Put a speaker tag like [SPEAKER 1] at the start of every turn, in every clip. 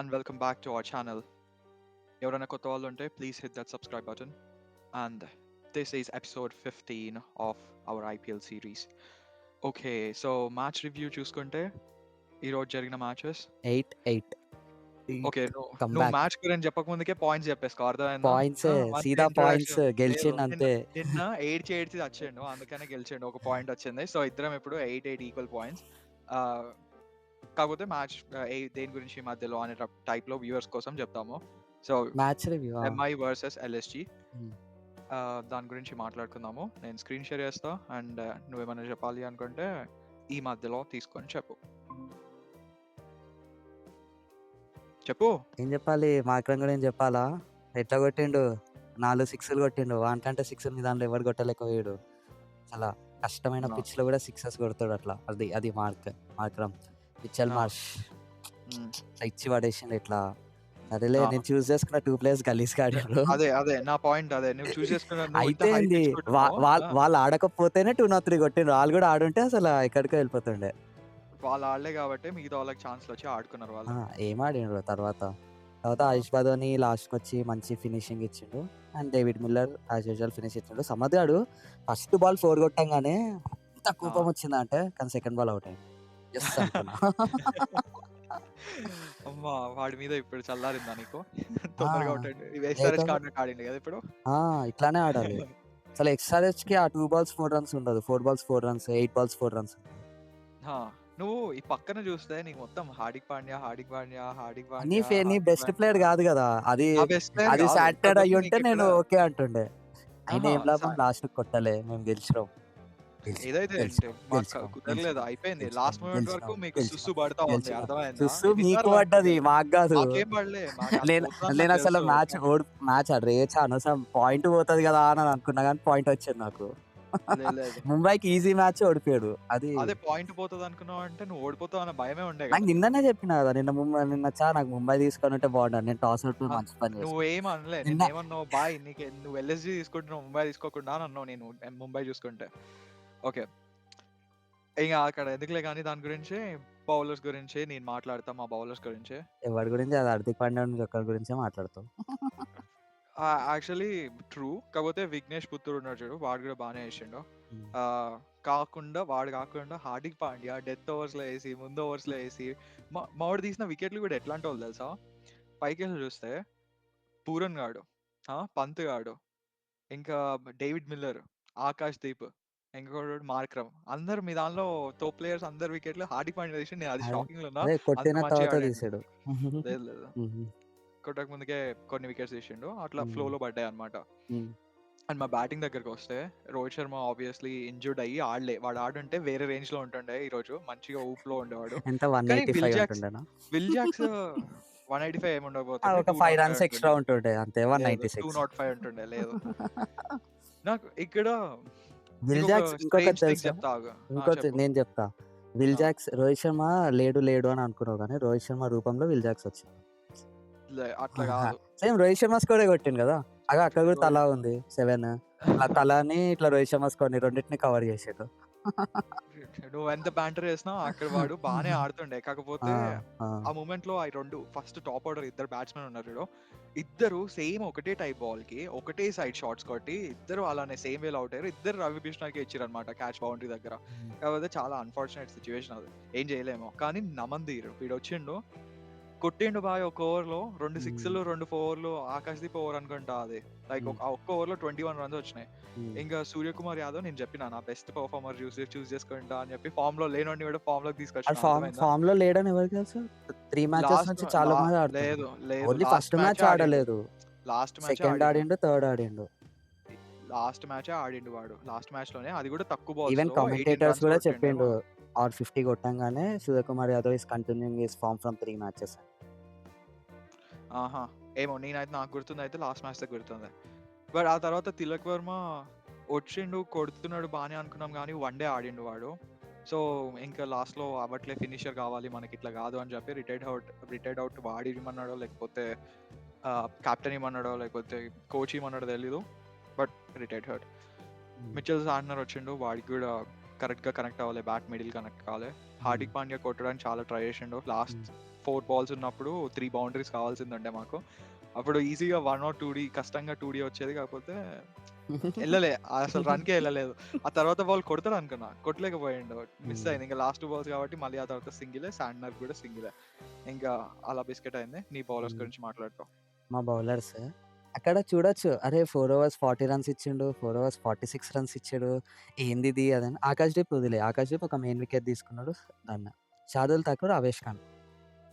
[SPEAKER 1] and welcome back to our channel. ఎవరైనా కొత్త వాళ్ళు ఉంటే please hit that subscribe button. And this is episode 15 of our IPL series. Okay, so match review చూసుకుంటే ఈరోజు జరిగిన matches
[SPEAKER 2] 8-8
[SPEAKER 1] okay నువ్వు
[SPEAKER 2] comeback.
[SPEAKER 1] Match గురించి చెప్పక ముందుకే పాయింట్స్ చెప్పేసుకో అర్థమైందా
[SPEAKER 2] పాయింట్స్
[SPEAKER 1] మంచి
[SPEAKER 2] సీదా పాయింట్స్
[SPEAKER 1] ఇంట్రొడక్షన్ లేదు
[SPEAKER 2] గెలిచిండు అంతే.
[SPEAKER 1] నిన్న ఏడ్చి వచ్చిండు అందుకనే గెలిచిండు ఒక పాయింట్ వచ్చింది సో ఇద్దరం ఇప్పుడు 8 ఈక్వల్ పాయింట్స్ కాకపోతే మ్యాచ్ దేని గురించి మధ్యలో అనే టైప్ లో వ్యూవర్స్ కోసం చెప్తాము so
[SPEAKER 2] match review
[SPEAKER 1] MI versus LSG దాని గురించి మాట్లాడుకుందాము. నేను స్క్రీన్ షేర్ చేస్తా అండ్ నువ్వేమైనా చెప్పాలి అనుకుంటే ఈ మధ్యలో తీసుకొని చెప్పు
[SPEAKER 2] ఏం చెప్పాలి, మాక్రం కూడా ఏం చెప్పాలా? ఎట్లా కొట్టిండు, 4 సిక్స్లు కొట్టిండు. వానికంటే సిక్స్ మీ దాంట్లో ఎవరు కొట్టలేకపోయాడు. చాలా కష్టమైన పిచ్ లో కూడా సిక్సెస్ కొడతాడు అట్లా. అది మార్క్రమ్ మిచెల్ మార్ష్ ఇచ్చి పడేసిండు ఇట్లా. సరేలే, నేను చూస్ చేసుకున్న 2 ప్లేయర్స్ గలీజ్ ఆడారు.
[SPEAKER 1] అదే నా పాయింట్. అదే నువ్వు చూస్ చేసుకున్న
[SPEAKER 2] అయితే వాళ్ళు ఆడకపోతేనే 2-3 కొట్టిండ్రు. వాళ్ళు కూడా ఆడుంటే అసలు ఎక్కడికో వెళ్ళిపోతుండే.
[SPEAKER 1] వాళ్ళు ఆడలే కాబట్టి మిగతా వాళ్ళకి ఛాన్స్ వచ్చి ఆడుకున్నారు వాళ్ళు.
[SPEAKER 2] ఏం ఆడిండ్రు తర్వాత ఆయుష్ బాదోని లాస్ట్కి వచ్చి మంచి ఫినిషింగ్ ఇచ్చిండు. And David Miller as usual finish ఇచ్చిండు. సమద్రాడు ఫస్ట్ బాల్ 4 కొట్టంగానే ఎంత కోపం వచ్చిందంటే, కానీ సెకండ్ బాల్ అవుట్ అయింది.
[SPEAKER 1] అమ్మా వాడి మీద ఇప్పుడు చల్లారిందా నీకు? తొందరగా ఆడిండు కదా ఇప్పుడు.
[SPEAKER 2] ఇట్లానే ఆడాలి అసలు. ఎక్స్ఆర్హెచ్ కి ఆ 2 balls 4 runs ఉండదు, 4 balls 4 runs, 8 balls 4 runs.
[SPEAKER 1] నువ్వు ఈ పక్కన చూస్తే నీకు మొత్తం హార్దిక్ పాండ్యా
[SPEAKER 2] నీ బెస్ట్ ప్లేయర్ కాదు కదా అది. సాటర్డే అయ్యి ఉంటే నేను ఓకే అంటుండే. అయినా ఏం లాభం, లాస్ట్ కొట్టలే, మేము గెలిచినాం.
[SPEAKER 1] ఏదైతే కుదరలేదు, అయిపోయింది. లాస్ట్ మూమెంట్ వరకు మీకు సుస్సు పడతా ఉంది, అర్థమైందా?
[SPEAKER 2] సుస్సు మీకు పడ్డది, మాకు కాదు. నేను అసలు మ్యాచ్ రేచ్ అనవసరం పాయింట్ పోతుంది కదా అని అనుకున్నా, కానీ పాయింట్ వచ్చింది నాకు. ముంబైకి ఈజీ మ్యాచ్ ఓడిపోయాడు.
[SPEAKER 1] అదే పాయింట్ పోతుంది అనుకున్నావు అంటే నువ్వు ఓడిపోతావు అన్న భయమే ఉండే.
[SPEAKER 2] నాకు నిన్ననే చెప్పిన కదా, నాకు ముంబై తీసుకొని ఉంటే బాగుండదు. నేను టాస్ అవుట్ మంచి పని.
[SPEAKER 1] నువ్వేం అనలే, నేనేమన్నావు బాయ్ నువ్వు ఎల్ఎస్జి తీసుకుంటున్నావు ముంబై తీసుకోకుండా అని అన్నావు. నేను ముంబై చూసుకుంటే ఓకే ఇంకా అక్కడ ఎందుకులే కానీ దాని గురించి బౌలర్స్ గురించి నేను మాట్లాడతా. మా బౌలర్స్ గురించి
[SPEAKER 2] ఎవరి గురించి, అది హార్దిక్ పాండ్యా ఒక్కరి గురించే మాట్లాడతాం.
[SPEAKER 1] యాక్చువల్లీ ట్రూ, కాకపోతే విఘ్నేష్ పుత్తూరు ఉన్నాడు చూడు, వాడు కూడా బాగానే వేసిండు. వాడు కాకుండా హార్దిక్ పాండ్యా డెత్ ఓవర్స్ లో వేసి ముందు ఓవర్స్ లో వేసి మావాడు తీసిన వికెట్లు కూడా ఎట్లాంటి వాళ్ళు తెలుసా? పైకి వెళ్ళి చూస్తే పూరన్ గాడు, పంత్ గాడు, ఇంకా డేవిడ్ మిల్లర్, ఆకాష్ దీప్, ఇంకొకటి మార్క్రమ్, అందరు మీ దానిలో టాప్ ప్లేయర్స్ అందరు వికెట్లు హార్దిక్ పాండ్యా తీసి నేను అది షాకింగ్ లో ఉన్నా. లేదు కొట్టక ముందుకే కొన్ని వికెట్స్ తీసిండు, అట్లా ఫ్లో లో పడ్డాయి అనమాట. అండ్ మా బ్యాటింగ్ దగ్గరకు వస్తే రోహిత్ శర్మ ఆబ్వియస్లీ ఇంజూర్డ్ అయ్యి ఆడలే. వాడు ఆడుంటే వేరే రేంజ్ లో ఉంటుండే, ఈ రోజు మంచిగా ఊపులో ఉండేవాడు. విల్ జాక్స్ 185 ఏముండకపోతే
[SPEAKER 2] 5 runs ఎక్స్ట్రా ఉంటుండే అంతే.
[SPEAKER 1] 205 ఉంటుండే. లేదు నాకు ఇక్కడ
[SPEAKER 2] విల్ జాక్స్ ఇంకోటి నేను చెప్తా. విల్ జాక్స్ రోహిత్ శర్మ లేడు అని అనుకున్నావు, కానీ రోహిత్ శర్మ రూపంలో విల్ జాక్స్ వచ్చింది.
[SPEAKER 1] అట్లా కాదు,
[SPEAKER 2] సేమ్ రోహిత్ శర్మ స్కోరే కొట్టింది కదా. అక్కడ కూడా తలా ఉంది 7. ఆ తలాని ఇట్లా రోహిత్ శర్మ స్కోర్ రెండింటిని కవర్ చేసాడు.
[SPEAKER 1] నువ్వు ఎంత బ్యాంటర్ చేసినా అక్కడ వాడు బాగానే ఆడుతుండే. కాకపోతే ఆ మూమెంట్ లో రెండు ఫస్ట్ టాప్ ఆర్డర్ ఇద్దరు బ్యాట్స్మెన్ ఉన్నారు, ఇద్దరు సేమ్ ఒకటే టైప్ బాల్ కి ఒకటే సైడ్ షాట్స్ కొట్టి ఇద్దరు అలానే సేమ్ వేలో అవుట్ అయ్యారు. ఇద్దరు రవి బిష్ణాకి ఇచ్చారు అనమాట క్యాచ్ బౌండరీ దగ్గర. కాకపోతే చాలా అన్ఫార్చునేట్ సిచ్యువేషన్ అది, ఏం చేయలేము. కానీ నమందీర్ వీడు వచ్చిండు, కొట్టిండు బాయ్. ఒక ఓవర్ లో 2 సిక్స్లు 2 4లు, ఆకాశ్ దీప్ ఓవర్ అనుకుంటా అది. లైక్ ఒక్క ఓవర్ లో 21 runs వచ్చినాయి. ఇంకా సూర్యకుమార్ యాదవ్ నేను చెప్పిన నా బెస్ట్ పర్ఫార్మర్ చూస్ చేసుకుంటా అని చెప్పి ఫామ్ లో లేనోడిని కూడా ఫామ్ లోకి తీసుకొచ్చిన.
[SPEAKER 2] ఫామ్ లో లేడని ఎవరికి తెలుసు? 3 matches నుంచి చాలా మంది ఆడుతున్నారు. ఓన్లీ ఫస్ట్ మ్యాచ్ ఆడలేదు, లాస్ట్ మ్యాచ్ సెకండ్ ఆడిండు, థర్డ్ ఆడిండు.
[SPEAKER 1] లాస్ట్ మ్యాచ్ ఆడిండు వాడు, లాస్ట్ మ్యాచ్ లోనే, అది కూడా తక్కువ బాల్.
[SPEAKER 2] ఈవెన్ కామెంటేటర్స్ కూడా చెప్పిండు ఆర్ 50 కొట్టంగానే Suryakumar Yadav is continuing his form from 3 matches.
[SPEAKER 1] ఏమో నేనైతే నాకు గుర్తుంది అయితే లాస్ట్ మ్యాచ్ గుర్తుంది. బట్ ఆ తర్వాత తిలక్ వర్మ వచ్చిండు, కొడుతున్నాడు బాగానే అనుకున్నాం, కానీ వన్ డే ఆడిండు వాడు. సో ఇంకా లాస్ట్ లో అవ్వట్లే, ఫినిషర్ కావాలి మనకి, ఇట్లా కాదు అని చెప్పి రిటైర్డ్ అవుట్ వాడి ఇమ్మన్నాడో లేకపోతే కెప్టెన్ ఇమ్మన్నాడో లేకపోతే కోచ్ ఇమ్మన్నాడో తెలీదు, but retired out. Mitchell Santner వచ్చిండు, వాడికి కూడా కరెక్ట్ గా కనెక్ట్ అవ్వాలి, బ్యాట్ మిడిల్ కనెక్ట్ కావాలి. హార్దిక్ పాండ్యా కొట్టడానికి చాలా ట్రై చేసిండు, లాస్ట్ 4 బాల్స్ ఉన్నప్పుడు 3 బౌండరీస్ కావాల్సిందుండే మాకు. అప్పుడు ఈజీగా 1 ఆర్ 2 కష్టంగా 2 వచ్చేది. కాకపోతే ఎళ్ళలే. అసలు రన్‌కే ఎళ్ళలేదు. ఆ తర్వాత బాల్ కొడతాడనుకున్నా. కొట్టలేకపోయిండు. మిస్ అయింది. ఇంక లాస్ట్ 2 బాల్స్ కాబట్టి మళ్ళీ ఆ తర్వాత సింగిలే. శాంట్నర్ కూడా సింగిలే. ఇంకా అలా బిస్కెట్ అయింది. నీ బౌలర్స్ గురించి మాట్లాడుకో.
[SPEAKER 2] మా బౌలర్స్ అక్కడ చూడొచ్చు. అరే 4 ఓవర్స్ 40 రన్స్ ఇచ్చిండు. 4 ఓవర్స్ 46 రన్స్ ఇచ్చాడు. ఏందిది అదని. ఆకాష్‌దీప్ వదిలేయి. ఆకాష్‌దీప్ ఒక మెయిన్ వికెట్ తీసుకున్నాడు. Done. Shardul Thakur, Avesh Khan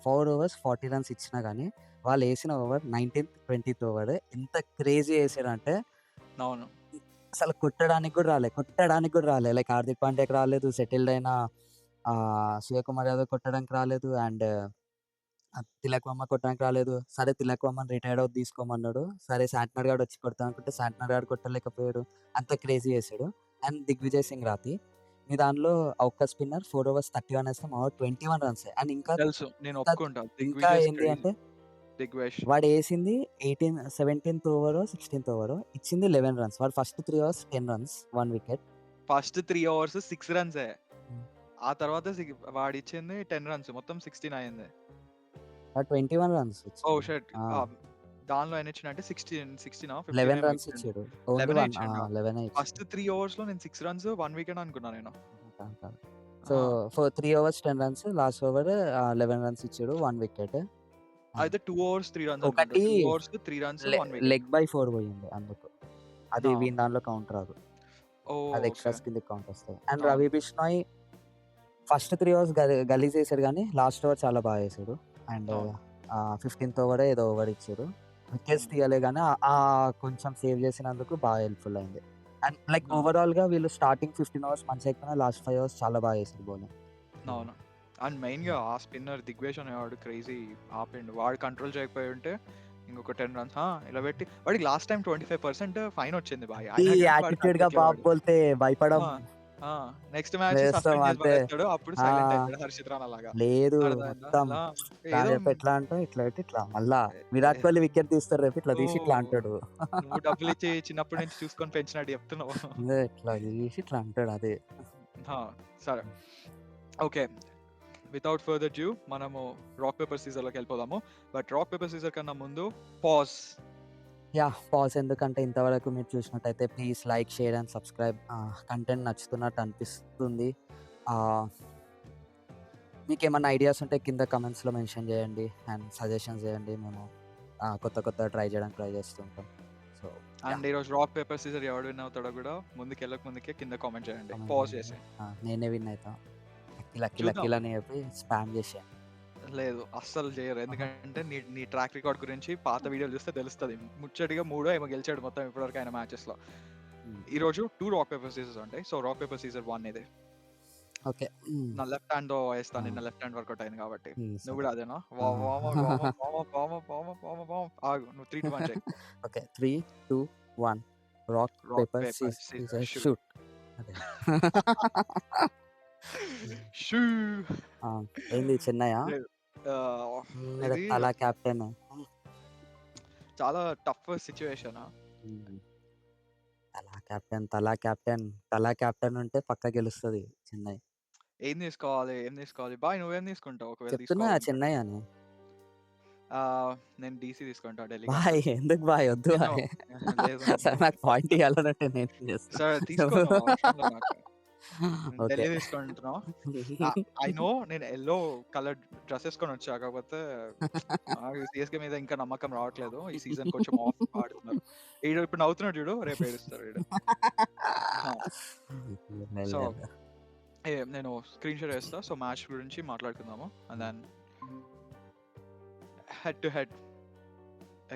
[SPEAKER 2] 4 overs 40 runs ఇచ్చినా గానీ వాళ్ళేసిన ఓవర్ 19థ్, 20థ్ ఓవర్ ఎంత క్రేజీ ఏసారంటే
[SPEAKER 1] అవును.
[SPEAKER 2] అసలు కొట్టడానికి కూడా రాలే. లైక్ హార్దిక్ పాండ్యాకి రాలేదు. సెటిల్డ్ అయిన సూర్యకుమార్ యాదవ్ కొట్టడానికి రాలేదు. అండ్ తిలక్ వర్మ కొట్టడానికి రాలేదు. సరే తిలక్ వర్మని రిటైర్డ్ అవుట్ తీసుకోమన్నాడు. సరే శాంట్నర్ గాడు వచ్చి కొడతాననుకుంటే శాంట్నర్ గాడు కొట్టలేకపోయాడు. అంత క్రేజీ చేసాడు. అండ్ దిగ్విజయ్ సింగ్ రాతి మీ దానిలో ఆ ఒక్క స్పిన్నర్ 4 ఓవర్స్ 31 ఏస్తే మా వాడు 21 రన్సే. అండ్ ఇంకా
[SPEAKER 1] తెలుసు. నేను
[SPEAKER 2] ఇంకా
[SPEAKER 1] ఒప్పుకుంటా.
[SPEAKER 2] ఇంకా
[SPEAKER 1] దిగ్విజయ్
[SPEAKER 2] ఏంది
[SPEAKER 1] క్రేజీ.
[SPEAKER 2] అంటే
[SPEAKER 1] దిగ్వేష్.
[SPEAKER 2] వాడేసింది 17థ్ ఓవరో, 16థ్ ఓవరో ఇచ్చింది 11 రన్స్. వాడు first 3 overs 10 runs, 1 wicket.
[SPEAKER 1] First 3 overs 6 రన్సే.
[SPEAKER 2] హ్మ్.
[SPEAKER 1] ఆ తర్వాత వాడిచ్చింది 10 రన్స్. మొత్తం 16 అయింది.
[SPEAKER 2] వాడు 21 రన్స్
[SPEAKER 1] ఓహ్!
[SPEAKER 2] ఇచ్చిండు.
[SPEAKER 1] షిట్.
[SPEAKER 2] ఆ!
[SPEAKER 1] దానిలో ఎన్నిచ్చిండంటే 16 15
[SPEAKER 2] 11
[SPEAKER 1] ఏమో
[SPEAKER 2] రన్స్
[SPEAKER 1] ఇచ్చిండు.
[SPEAKER 2] ఇచ్చాడు. ఓన్లీ
[SPEAKER 1] 11
[SPEAKER 2] 1
[SPEAKER 1] ఇచ్చిండా?
[SPEAKER 2] 11
[SPEAKER 1] ఫస్ట్
[SPEAKER 2] ఇచ్చిండు.
[SPEAKER 1] 3 ఓవర్స్‌లో నేను 6 రన్స్, 1 వికెట్ అనుకున్నా నేను.
[SPEAKER 2] కాదు, కాదు. సో,
[SPEAKER 1] ఆ!
[SPEAKER 2] 3 overs 10 runs. Last over 11 runs ఇచ్చాడు. 1 వికెట్.
[SPEAKER 1] అయితే 2 ఓవర్స్ 3 రన్స్ అనుకుంటా.
[SPEAKER 2] ఒకటి
[SPEAKER 1] 2 overs 3 runs, 1 wicket.
[SPEAKER 2] Leg by 4 పోయింది అందుకు. అది
[SPEAKER 1] ఆ!
[SPEAKER 2] వీని దానిలో కౌంట్ రాదు.
[SPEAKER 1] ఓహ్!
[SPEAKER 2] అది
[SPEAKER 1] ఓకే.
[SPEAKER 2] ఎక్స్‌ట్రాస్ కిందకి కౌంట్ వస్తది. అండ్
[SPEAKER 1] అవును.
[SPEAKER 2] రవి బిష్నాయ్ ఫస్ట్ 3 ఓవర్స్ గలీజ్ చేసాడు గానీ, లాస్ట్ ఓవర్ చాలా బాగా చేసాడు. అండ్
[SPEAKER 1] అవును.
[SPEAKER 2] 15థ్ ఓవరే ఏదో ఓవర్ ఇచ్చారు. వికెట్స్
[SPEAKER 1] హ్మ్.
[SPEAKER 2] తీయలే గానీ కొంచెం సేవ్ చేసినందుకు బాగా హెల్ప్‌ఫుల్ అయింది. అండ్ లైక్
[SPEAKER 1] ఆ!
[SPEAKER 2] ఓవరాల్‌గా వీళ్ళు స్టార్టింగ్ 15 అవర్స్ మంచిగా అయిపోయినా లాస్ట్ 5 అవర్స్ చాలా బాగా చేసారు బౌలింగ్. సో,
[SPEAKER 1] అవును. అండ్ మెయిన్‌గా ఆ స్పిన్నర్ దిగ్వేష్ అనేవాడు క్రేజీ ఆపిండు. వాడు కంట్రోల్ చేయకపోయుంటే ఇంకొక 10 రన్స్ ఇలా పెట్టి వాడికి లాస్ట్ టైమ్ 25% ఫైన్ వచ్చింది భాయ్.
[SPEAKER 2] ఈ
[SPEAKER 1] అయినా గాని వాడు
[SPEAKER 2] యాటిట్యూడ్‌గా
[SPEAKER 1] కట్టట్లే
[SPEAKER 2] బాబ్
[SPEAKER 1] వాడు.
[SPEAKER 2] బోల్తే భయపడం
[SPEAKER 1] ఆ! ఆ! నెక్స్ట్ మ్యాచ్
[SPEAKER 2] వేస్తాం
[SPEAKER 1] సస్పెండ్ చేసి
[SPEAKER 2] అంతే.
[SPEAKER 1] పడేస్తాడు. అప్పుడు
[SPEAKER 2] ఆ!
[SPEAKER 1] సైలెంట్ అయితాడు హర్షిత్ రాణా లాగా.
[SPEAKER 2] లేదు
[SPEAKER 1] అర్థమైందా?
[SPEAKER 2] మొత్తం
[SPEAKER 1] ఇలా ఏదో
[SPEAKER 2] రేపు ఎట్లా అంటే ఇట్లా పెట్టి ఇట్లా మళ్ళా
[SPEAKER 1] ఎ
[SPEAKER 2] విరాట్
[SPEAKER 1] ఎ
[SPEAKER 2] కోహ్లీ వికెట్ తీస్తారు రేపు ఇట్లా తీసి ఇట్లా
[SPEAKER 1] నువ్వు
[SPEAKER 2] అంటాడు.
[SPEAKER 1] నువ్వు డబ్బులిచ్చి చిన్నప్పటి నుంచి చూసుకొని పెంచినట్టు చెప్తున్నావు.
[SPEAKER 2] అదే ఇట్లా తీసి ఇట్లా అంటాడు అదే.
[SPEAKER 1] ఆ! సరే. ఓకే. వితౌట్ ఫర్దర్ డ్యూ మనము రాక్ పేపర్ సీజర్‌లోకి వెళ్ళిపోదాము. బట్ రాక్ పేపర్ సీజర్ కన్నా ముందు పాజ్.
[SPEAKER 2] పాజ్ ఎందుకంటే ఇంతవరకు మీరు చూసినట్టయితే please like, share and subscribe. Content నచ్చుతున్నట్టు అనిపిస్తుంది. ఆహ్, మీకేమన్నా ఐడియాస్ ఉంటే కింద కామెంట్స్‌లో మెన్షన్ చేయండి. అండ్ సజెషన్స్ చేయండి. మేము కొత్తగా ట్రై చేయడానికి ట్రై చేస్తూ ఉంటాం. సో,
[SPEAKER 1] అండ్ ఈరోజు రాక్ పేపర్ సీజర్ ఎవడు విన్ అవుతాడో కూడా ముందుకెళ్ళక ముందుకే కింద కామెంట్ చేయండి.
[SPEAKER 2] కామెంట్
[SPEAKER 1] పాజ్
[SPEAKER 2] చేయండి.
[SPEAKER 1] చేసి.
[SPEAKER 2] నేనే విన్ అయితా. లక్కీ
[SPEAKER 1] చూద్దాం.
[SPEAKER 2] లక్కీలు అని చెప్పి స్పామ్ చేసేయండి.
[SPEAKER 1] లేదు. అస్సలు చేయరు. ఎందుకంటే నీ నీ ట్రాక్ రికార్డ్ గురించి పాత వీడియోలు చూస్తే తెలుస్తది. ముచ్చటగా మూడో ఏమో గెలిచాడు మొత్తం ఇప్పటివరకు ఆయన మ్యాచెస్‌లో.
[SPEAKER 2] హ్మ్.
[SPEAKER 1] ఈరోజు 2 రాక్ పేపర్ సీజర్స్ ఉంటాయి. సో రాక్ పేపర్ సీజర్ 1 ఇది.
[SPEAKER 2] ఓకే. హ్మ్.
[SPEAKER 1] నా లెఫ్ట్ హ్యాండ్‌తో ఏస్తా.
[SPEAKER 2] ఆ!
[SPEAKER 1] నిన్న లెఫ్ట్ హ్యాండ్ వర్కౌట్ అయింది కాబట్టి. నువ్వు
[SPEAKER 2] సరే.
[SPEAKER 1] కూడా అదేనా?
[SPEAKER 2] ఆ!
[SPEAKER 1] ఆగు. నువ్వు 3, 2, 1 చెయ్.
[SPEAKER 2] Okay. 3, 2, 1 rock,
[SPEAKER 1] rock
[SPEAKER 2] paper,
[SPEAKER 1] paper scissor
[SPEAKER 2] scissor,
[SPEAKER 1] shoot.
[SPEAKER 2] Shoot. అదే.
[SPEAKER 1] షూ.
[SPEAKER 2] ఆ! ఏంది చెన్నైయా?
[SPEAKER 1] లేదు. ఆహ్,
[SPEAKER 2] ఈడ
[SPEAKER 1] ఇది
[SPEAKER 2] తలా కెప్టెన్.
[SPEAKER 1] చాలా టఫ్ సిట్యుయేషన్.
[SPEAKER 2] హ్మ్. తలా కెప్టెన్ ఉంటే పక్కా గెలుస్తది చెన్నై.
[SPEAKER 1] ఏం తీసుకోవాలి? ఏం తీసుకోవాలి? బాయ్ నువ్వేం తీసుకుంటావు ఒకవేళ
[SPEAKER 2] చెప్తున్నా కదా
[SPEAKER 1] తీసుకోవాలంటే?
[SPEAKER 2] చెన్నై అని.
[SPEAKER 1] నేను డీసీ తీసుకుంటా. ఢిల్లీ
[SPEAKER 2] బాయ్
[SPEAKER 1] క్యాపిటల్స్.
[SPEAKER 2] ఎందుకు బాయ్ వద్దు
[SPEAKER 1] నేను
[SPEAKER 2] బాయ్.
[SPEAKER 1] లేదు.
[SPEAKER 2] సరే నాకు పాయింట్ ఇయ్యాలనంటే నేనేం చేస్తా.
[SPEAKER 1] సరే తీసుకో నువ్వు అవసరం లేదు నాకు.
[SPEAKER 2] ఓకే.
[SPEAKER 1] ఢిల్లీ తీసుకుంటున్నావు. ఐ నో నేను యెల్లో కలర్ డ్రెస్ ఏసుకొనొచ్చా. కాకపోతే నాకు సీఎస్‌కే మీద ఇంకా నమ్మకం రావట్లేదు. ఈ సీజన్ కొంచెం ఆఫ్ ఆడుతున్నారు. ఈడు ఇప్పుడు నవ్వుతున్నాడు చూడు. రేపు ఏడుస్తాడు ఈడు. ఆ! సో,
[SPEAKER 2] లేదు.
[SPEAKER 1] నేను స్క్రీన్ షేర్ చేస్తా. సో, మ్యాచ్ గురించి మాట్లాడుకుందాము. And then head to head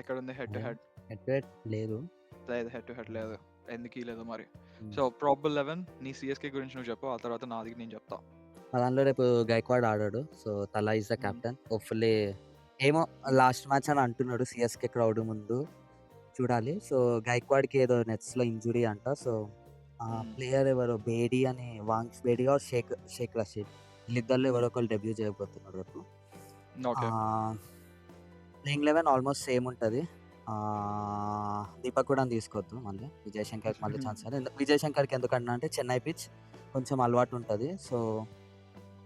[SPEAKER 1] ఎక్కడుంది head to head?
[SPEAKER 2] Head to head లేదు.
[SPEAKER 1] లేదు హెడ్ టు హెడ్ లేదు. ఎందుకీ లేదు మరి?
[SPEAKER 2] హ్మ్.
[SPEAKER 1] సో, ప్రాబబుల్ 11 నీ సీఎస్‌కే గురించి నువ్వు చెప్పు. ఆ తర్వాత నాది నేను చెప్తా.
[SPEAKER 2] మా దాంట్లో రేపు గైక్వాడ్ ఆడాడు. సో, తలా ఈస్ ద
[SPEAKER 1] హ్మ్.
[SPEAKER 2] కెప్టెన్. హోప్‌ఫుల్లీ ఏమో
[SPEAKER 1] హ్మ్.
[SPEAKER 2] లాస్ట్ మ్యాచ్ అని అంటున్నాడు సీఎస్‌కే క్రౌడ్ ముందు. చూడాలి. సో, గైక్వాడ్‌కి ఏదో నెట్స్‌లో ఇంజ్యూరీ అంట. సో,
[SPEAKER 1] హ్మ్.
[SPEAKER 2] ప్లేయర్ ఎవరో బేడీ అని వాంగ్స్ బేడీ ఆర్ షేక్ రషీద్ వీళ్ళిద్దరిలో ఎవరో ఒకళ్ళు డెబ్యూ చేయబోతున్నారు రేపు.
[SPEAKER 1] ఓకే.
[SPEAKER 2] ప్లేయింగ్ 11 ఆల్మోస్ట్ సేమ్ ఉంటది. దీపక్ గూడాని తీసుకోవద్దు మళ్ళీ. విజయ్ శంకర్‌కి మళ్ళీ ఛాన్స్ ఇవ్వాలి. విజయ్ శంకర్‌కి ఎందుకన్నా అంటే చెన్నై పిచ్ కొంచెం అలవాటు ఉంటది. సో,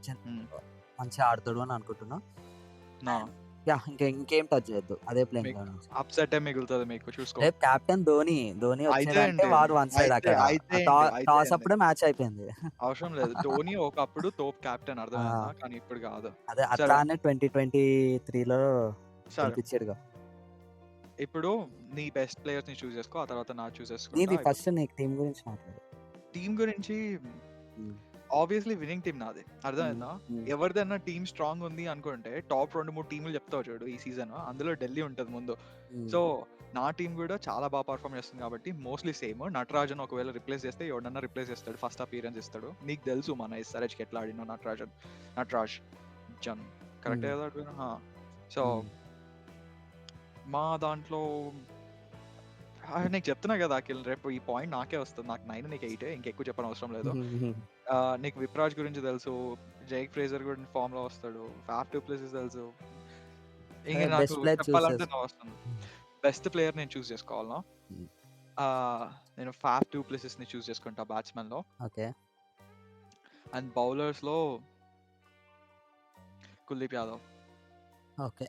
[SPEAKER 2] చెన్
[SPEAKER 1] హ్మ్.
[SPEAKER 2] మంచిగా ఆడతాడు అని అనుకుంటున్నా.
[SPEAKER 1] నా
[SPEAKER 2] యాహ్! ఇంకేం టచ్ చేయొద్దు. అదే ప్లేయింగ్
[SPEAKER 1] మీకు
[SPEAKER 2] లెవెన్ ఉంచు.
[SPEAKER 1] అప్సెటే మిగులుతది మీకు చూసుకో.
[SPEAKER 2] రేపు కెప్టెన్ ధోని. ధోని
[SPEAKER 1] అయితే
[SPEAKER 2] వచ్చిండంటే
[SPEAKER 1] ఏంటి?
[SPEAKER 2] వార్ వన్ సైడ్
[SPEAKER 1] అయితే
[SPEAKER 2] అక్కడ.
[SPEAKER 1] అయితే
[SPEAKER 2] ఆ
[SPEAKER 1] ఏంటి? అయితే
[SPEAKER 2] టాస్
[SPEAKER 1] ఏంది?
[SPEAKER 2] అప్పుడే మ్యాచ్ అయిపోయింది.
[SPEAKER 1] అవసరం లేదు. ధోని ఒకప్పుడు తోపు కెప్టెన్ అర్థమైందా?
[SPEAKER 2] ఆ!
[SPEAKER 1] కానీ ఇప్పుడు గాదు.
[SPEAKER 2] అదే
[SPEAKER 1] సరే,
[SPEAKER 2] అట్లానే 2023లో
[SPEAKER 1] సరే.
[SPEAKER 2] గెలిపిచ్చిండుగా.
[SPEAKER 1] ఇప్పుడు నీ బెస్ట్ ప్లేయర్స్‌ని చూజ్ చేసుకో. ఆ తర్వాత నాది చూజ్ చేసుకుంటా
[SPEAKER 2] నీది ఫస్ట్
[SPEAKER 1] అయిపోతది.
[SPEAKER 2] నీకు టీమ్ గురించి మాట్లాడు.
[SPEAKER 1] టీమ్ గురించి
[SPEAKER 2] హ్మ్.
[SPEAKER 1] ఆబ్వియస్‌లీ విన్నింగ్ టీమ్ నాది.
[SPEAKER 2] హ్మ్.
[SPEAKER 1] అర్థమైందా?
[SPEAKER 2] హ్మ్.
[SPEAKER 1] ఎవరిదైనా టీమ్ స్ట్రాంగ్ ఉంది అనుకుంటే టాప్ 2, 3 టీములు చెప్తావు చూడు ఈ సీజన్. అందులో ఢిల్లీ ఉంటది ముందు.
[SPEAKER 2] హ్మ్.
[SPEAKER 1] సో, నా టీమ్ గూడా చాలా పర్ఫార్మ్ చేస్తుంది కాబట్టి మోస్ట్‌లీ సేమ్. నటరాజన్ ఒకవేళ రిప్లేస్ చేస్తే ఎవడన్నా రిప్లేస్ చేస్తాడు. ఫస్ట్ అపియరెన్స్ ఇస్తాడు. నీకు తెలుసు మన ఎస్ఆర్‌హెచ్‌కి ఎట్లా ఆడిండో నటరాజ్ జన్ కరెక్టే
[SPEAKER 2] హ్మ్.
[SPEAKER 1] కదా అటు? ఆ! సో,
[SPEAKER 2] హ్మ్.
[SPEAKER 1] మా దాంట్లో నీకు చెప్తున్నా కదా అఖిల్ రేపు ఈ పాయింట్ నాకే వస్తది. నాకు 9 నీకు 8 ఇంకెక్కువ చెప్పనవసరం లేదు.
[SPEAKER 2] హుహుహు.
[SPEAKER 1] నీకు విప్రాజ్ గురించి తెలుసు. జేక్ ఫ్రేజర్ కూడా ఫామ్‌లో వస్తాడు. ఫాఫ్ డు ప్లెసిస్ తెలుసు. ఇంక
[SPEAKER 2] సరే
[SPEAKER 1] నాకు
[SPEAKER 2] బెస్ట్ ప్లేయర్ చూస్
[SPEAKER 1] చెప్పాలంటే
[SPEAKER 2] చేసుకో.
[SPEAKER 1] నవసరం. బెస్ట్ ప్లేయర్ నేను చూజ్ చేసుకోవాలనా?
[SPEAKER 2] హ్మ్.
[SPEAKER 1] నేను ఫాఫ్ డు ప్లెసిస్‌ని చూజ్ చేసుకుంటా బ్యాట్స్‌మెన్‌లో.
[SPEAKER 2] ఓకే.
[SPEAKER 1] అండ్ బౌలర్స్‌లో కుల్దీప్ యాదవ్.
[SPEAKER 2] ఓకే.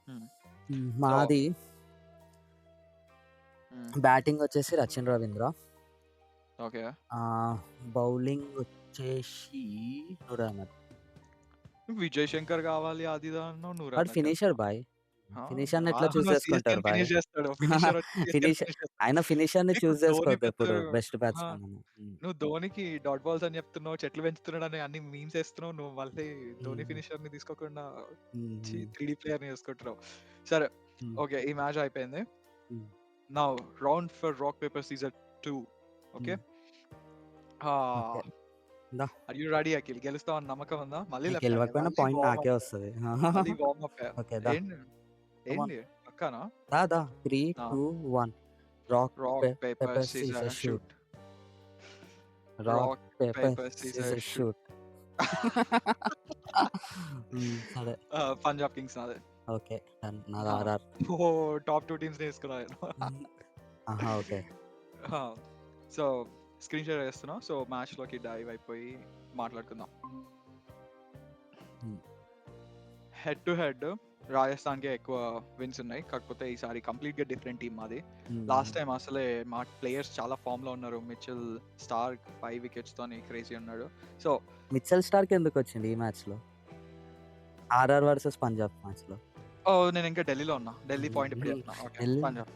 [SPEAKER 1] హ్మ్. సో
[SPEAKER 2] మాది
[SPEAKER 1] హ్మ్.
[SPEAKER 2] బ్యాటింగ్ వచ్చేసి రచిన్ రవీంద్ర.
[SPEAKER 1] ఓకే.
[SPEAKER 2] బౌలింగ్ వచ్చేసి నూర్ అహ్మద్.
[SPEAKER 1] విజయ్ శంకర్ కావాలి అది ఇది అన్నావు. నూర్
[SPEAKER 2] వాడు
[SPEAKER 1] అహ్మద్
[SPEAKER 2] ఫినిషర్
[SPEAKER 1] చెప్తున్నావు.
[SPEAKER 2] బాయ్.
[SPEAKER 1] ఆ!
[SPEAKER 2] ఫినిషర్‌ని ఎట్లా చూస్
[SPEAKER 1] అవును.
[SPEAKER 2] చేసుకుంటారు
[SPEAKER 1] సీఎస్‌కేని
[SPEAKER 2] బాయ్.
[SPEAKER 1] ఫినిష్ చేస్తాడు. ఫినిషర్ వచ్చి సీఎస్‌కేని
[SPEAKER 2] ఫినిష్
[SPEAKER 1] ఫినిష్ చేస్తాడు.
[SPEAKER 2] ఆయన ఫినిషర్‌ని
[SPEAKER 1] నీకు
[SPEAKER 2] చూస్
[SPEAKER 1] ధోని
[SPEAKER 2] చేసుకోవద్దు ఎప్పుడు
[SPEAKER 1] పెద్ద
[SPEAKER 2] బెస్ట్
[SPEAKER 1] ఆ!
[SPEAKER 2] బ్యాట్స్‌మన్ అని.
[SPEAKER 1] నువ్వు ధోనికి డాట్ బాల్స్ అని చెప్తున్నావు. చెట్లు పెంచుతున్నాడని అన్ని మీమ్స్ ఏస్తున్నావు. నువ్వు మళ్ళీ ధోని
[SPEAKER 2] హ్మ్.
[SPEAKER 1] ఫినిషర్‌ని తీసుకోకుండా
[SPEAKER 2] హ్మ్. హ్మ్.
[SPEAKER 1] 3డీ ప్లేయర్‌ని తీసుకుంటున్నావు. సరే.
[SPEAKER 2] హ్మ్.
[SPEAKER 1] ఓకే. ఈ మ్యాచ్ అయిపోయింది.
[SPEAKER 2] Hmm.
[SPEAKER 1] Now round for rock paper scissor 2. Okay.
[SPEAKER 2] Hmm. Okay.
[SPEAKER 1] Ah,
[SPEAKER 2] దా
[SPEAKER 1] ఆర్ యూ రెడీ అఖిల్? గెలుస్తావని నమ్మకం ఉందా? మళ్ళీ
[SPEAKER 2] నీకు
[SPEAKER 1] లెఫ్ట్ హ్యాండే.
[SPEAKER 2] గెలవకపోయినా
[SPEAKER 1] మళ్ళీ
[SPEAKER 2] పాయింట్
[SPEAKER 1] వార్మ్
[SPEAKER 2] నాకే
[SPEAKER 1] అప్.
[SPEAKER 2] వస్తది.
[SPEAKER 1] మళ్ళీ వార్మ్ అప్పే.
[SPEAKER 2] ఓకే. దా.
[SPEAKER 1] ఏంటి?
[SPEAKER 2] Come on.
[SPEAKER 1] ఏంటి? పక్కానా?
[SPEAKER 2] దా. 3,
[SPEAKER 1] ఆ!
[SPEAKER 2] 2, 1 rock
[SPEAKER 1] rock paper
[SPEAKER 2] paper
[SPEAKER 1] scissor
[SPEAKER 2] scissor shoot.
[SPEAKER 1] Shoot.
[SPEAKER 2] Rock
[SPEAKER 1] rock
[SPEAKER 2] paper
[SPEAKER 1] paper scissor
[SPEAKER 2] scissor
[SPEAKER 1] shoot.
[SPEAKER 2] Shoot. సరే.
[SPEAKER 1] పంజాబ్ కింగ్స్ నాదే.
[SPEAKER 2] ఓకే. డన్. నాది
[SPEAKER 1] ఆ!
[SPEAKER 2] ఆర్ఆర్.
[SPEAKER 1] ఓహ్! టాప్ 2 టీమ్స్‌ని తీసుకున్నా నేను.
[SPEAKER 2] హ్మ్. ఆహా! ఓకే.
[SPEAKER 1] ఆ! సో, స్క్రీన్ షేర్ చేస్తున్నా. సో, మ్యాచ్‌లోకి డైవ్ అయిపోయి మాట్లాడుకుందాం.
[SPEAKER 2] హ్మ్.
[SPEAKER 1] హెడ్ టు హెడ్ రాజస్థాన్‌కే ఎక్కువ విన్స్ ఉన్నాయి. కాకపోతే ఈసారి కంప్లీట్‌గా డిఫరెంట్ టీమ్ మాది.
[SPEAKER 2] హ్మ్.
[SPEAKER 1] లాస్ట్ టైమ్ అసలే మా ప్లేయర్స్ చాలా ఫామ్‌లో ఉన్నారు. మిచెల్ స్టార్క్ 5 వికెట్స్‌తోని క్రేజీ ఉన్నాడు. సో,
[SPEAKER 2] మిచెల్ స్టార్క్ ఎందుకొచ్చిండు ఈ మ్యాచ్‌లో? ఆర్ఆర్ వర్సెస్ పంజాబ్ మ్యాచ్‌లో.
[SPEAKER 1] నేనింకా ఢిల్లీలో ఉన్నా. ఢిల్లీ పాయింట్ ఇప్పుడు చెప్తున్నా. ఓకే.
[SPEAKER 2] ఎల్లి
[SPEAKER 1] పంజాబ్.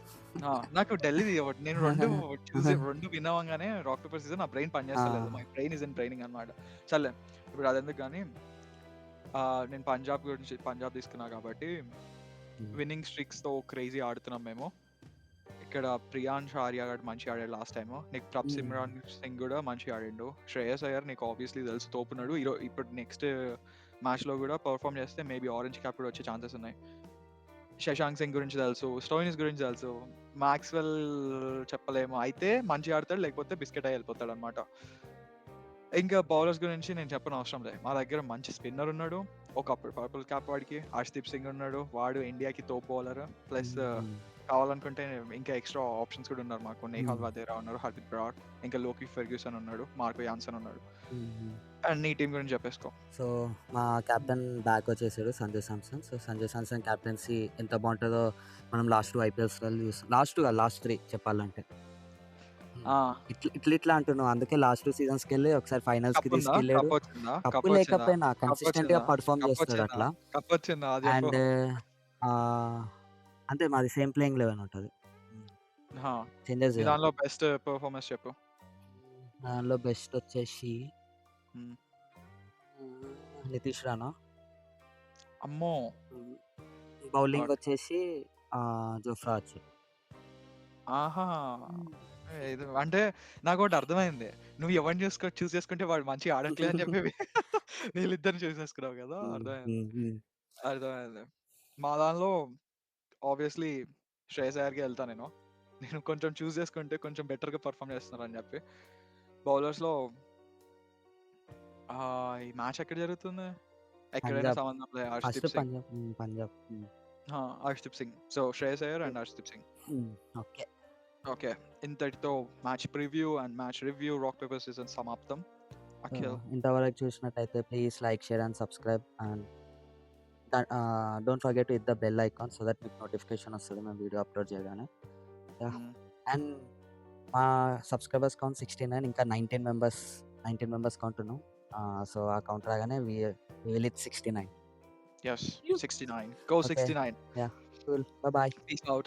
[SPEAKER 1] నాకు ఢిల్లీది ఒకటి నేను 2 విన్ అవ్వంగానే రాక్ పేపర్ సీజర్ నా బ్రెయిన్ పనిచేస్తలేదు.
[SPEAKER 2] ఆ!
[SPEAKER 1] My brain is in training అన్నమాట. సర్లే ఇప్పుడు అదెందుకు గానీ నేను పంజాబ్ తీసుకున్నా కాబట్టి
[SPEAKER 2] హ్మ్.
[SPEAKER 1] విన్నింగ్ స్ట్రీక్స్‌తో క్రేజీ ఆడుతున్నాం మేము. ఇక్కడ ప్రియాంష్ ఆర్య గాడు మంచిగా ఆడాడు లాస్ట్ టైము. నీకు ప్రబ్
[SPEAKER 2] హ్మ్.
[SPEAKER 1] సిమ్రాన్ సింగ్ గూడా మంచిగా ఆడిండు. శ్రేయస్ అయ్యర్ నీకు ఆబ్వియస్‌లీ తెలుసు తోపున్నాడు. ఇప్పుడు నెక్స్ట్ మ్యాచ్‌లో గూడా పెర్ఫార్మ్ చేస్తే మేబీ ఆరెంజ్ క్యాప్ కూడా వచ్చే ఛాన్సెస్ ఉన్నాయి. శశాంక్ సింగ్ గురించి తెలుసు. స్టోయినిస్ గురించి తెలుసు. మాక్స్‌వెల్ చెప్పలేము. అయితే మంచిగా ఆడతాడు. లేకపోతే బిస్కెట్ అయ్యి ఎళ్ళిపోతాడన్నమాట. ఇంకా బౌలర్స్ గురించి నేను చెప్పనవసరం లే. మా దగ్గర మంచి స్పిన్నర్ ఉన్నాడు. ఒకప్పుడు పర్పుల్ క్యాప్ వాడికి. హర్షదీప్ సింగ్ ఉన్నాడు. వాడు ఇండియాకి తోపు బౌలర్. ప్లస్
[SPEAKER 2] హ్మ్.
[SPEAKER 1] కావాలనుకుంటే ఇంకా ఎక్స్‌ట్రా ఆప్షన్స్ కూడా ఉన్నారు మాకు.
[SPEAKER 2] హ్మ్.
[SPEAKER 1] నేహాల్ వధేరా ఉన్నారు. హర్‌దీప్ బ్రాడ్. ఇంకా లోకీ ఫెర్గ్యూసన్ ఉన్నాడు. మార్కో యాన్సన్ ఉన్నాడు.
[SPEAKER 2] హుహు.
[SPEAKER 1] అండ్ నీ టీమ్ గురించి చెప్పేసుకో.
[SPEAKER 2] సో, మా కెప్టెన్ బ్యాక్ వచ్చేసాడు సంజయ్ శాంసన్. సో, సంజయ్ శాంసన్ కెప్టెన్సీ ఎంత బావుంటదో మనం లాస్ట్ 2 ఐపీఎల్స్‌లలో చూసాం. లాస్ట్ 2 కాదు లాస్ట్ 3 చెప్పాలంటే. హ్మ్.
[SPEAKER 1] ఆ!
[SPEAKER 2] ఇట్లా అంటున్నావు. అందుకే లాస్ట్ 2 సీజన్స్‌కెళ్ళి ఒకసారి ఫైనల్స్‌కి
[SPEAKER 1] కప్పుందా?
[SPEAKER 2] తీసుకెళ్ళాడు.
[SPEAKER 1] కప్పొచ్చిందా?
[SPEAKER 2] కప్పు
[SPEAKER 1] కప్పొచ్చిందా?
[SPEAKER 2] లేకపోయినా కన్సిస్టెంట్‌గా
[SPEAKER 1] కప్పొచ్చిందా?
[SPEAKER 2] పెర్ఫార్మ్ చేస్తాడు
[SPEAKER 1] కప్పొచ్చిందా?
[SPEAKER 2] అట్లా.
[SPEAKER 1] కప్పొచ్చిందా? అది చెప్పు.
[SPEAKER 2] అండ్ ఆహ్, అంతే మాది సేమ్ ప్లేయింగ్ 11 ఉంటది. హ్మ్.
[SPEAKER 1] ఆ!
[SPEAKER 2] చేంజెస్
[SPEAKER 1] నీ
[SPEAKER 2] చేయం.
[SPEAKER 1] దానిలో బెస్ట్ పెర్ఫార్మన్స్ చెప్పు.
[SPEAKER 2] దానిలో బెస్ట్ వచ్చేసి
[SPEAKER 1] హ్మ్.
[SPEAKER 2] నితీష్ రాణా.
[SPEAKER 1] అమ్మో!
[SPEAKER 2] హ్మ్. Bowling
[SPEAKER 1] okay.
[SPEAKER 2] వచ్చేసి జోఫ్రా ఆర్చర్.
[SPEAKER 1] ఆహా!
[SPEAKER 2] హ్మ్.
[SPEAKER 1] ఇది అంటే నాకోటి అర్థమైంది. నువ్వు ఎవరిని చూస్ చేసుకుంటే వాడు మంచిగా ఆడట్లేదని చెప్పి వీళ్ళిద్దరిని చూస్ చేసుకున్నావు కదా!
[SPEAKER 2] హ్మ్.
[SPEAKER 1] అర్థమైంది.
[SPEAKER 2] హ్మ్. హ్మ్.
[SPEAKER 1] అర్థమైంది. మా దానిలో ఆబ్వియస్‌లీ శ్రేయస్ అయ్యర్‌కే ఎళ్తా నేను. నేను కొంచెం చూస్ చేసుకుంటే కొంచెం బెటర్‌గా పెర్ఫార్మ్ చేస్తున్నారని చెప్పి. బౌలర్స్‌లో ఈ మ్యాచ్ ఎక్కడ జరుగుతుంది? ఎక్కడైనా
[SPEAKER 2] పంజాబ్.
[SPEAKER 1] సంబంధం లేదు.
[SPEAKER 2] First
[SPEAKER 1] 'Harshdeep Singh.'
[SPEAKER 2] Punjab. Punjab.
[SPEAKER 1] 'Harshdeep Singh.' So, Shreyas Iyer and 'Harshdeep Singh.'
[SPEAKER 2] హ్మ్. ఓకే.
[SPEAKER 1] ఓకే. ఇంతటితో match preview and match review rock paper season సమాప్తం.
[SPEAKER 2] సో,
[SPEAKER 1] అఖిల్
[SPEAKER 2] ఇంతవరకు చూసినట్టయితే please like, share and subscribe and don't forget to hit the bell icon so that మీకు నోటిఫికేషన్ వస్తుంది మేము వీడియో అప్లోడ్ చేయగానే. And మా సబ్స్క్రైబర్స్ కౌంట్ 69, ఇంకా 19 మెంబర్స్ కౌంట్ ఉన్నాం. సో ఆ కౌంట్ రాగానే will hit 69.
[SPEAKER 1] Yes, 69. Go
[SPEAKER 2] okay.
[SPEAKER 1] 69.
[SPEAKER 2] Yeah cool. Bye.
[SPEAKER 1] Peace out.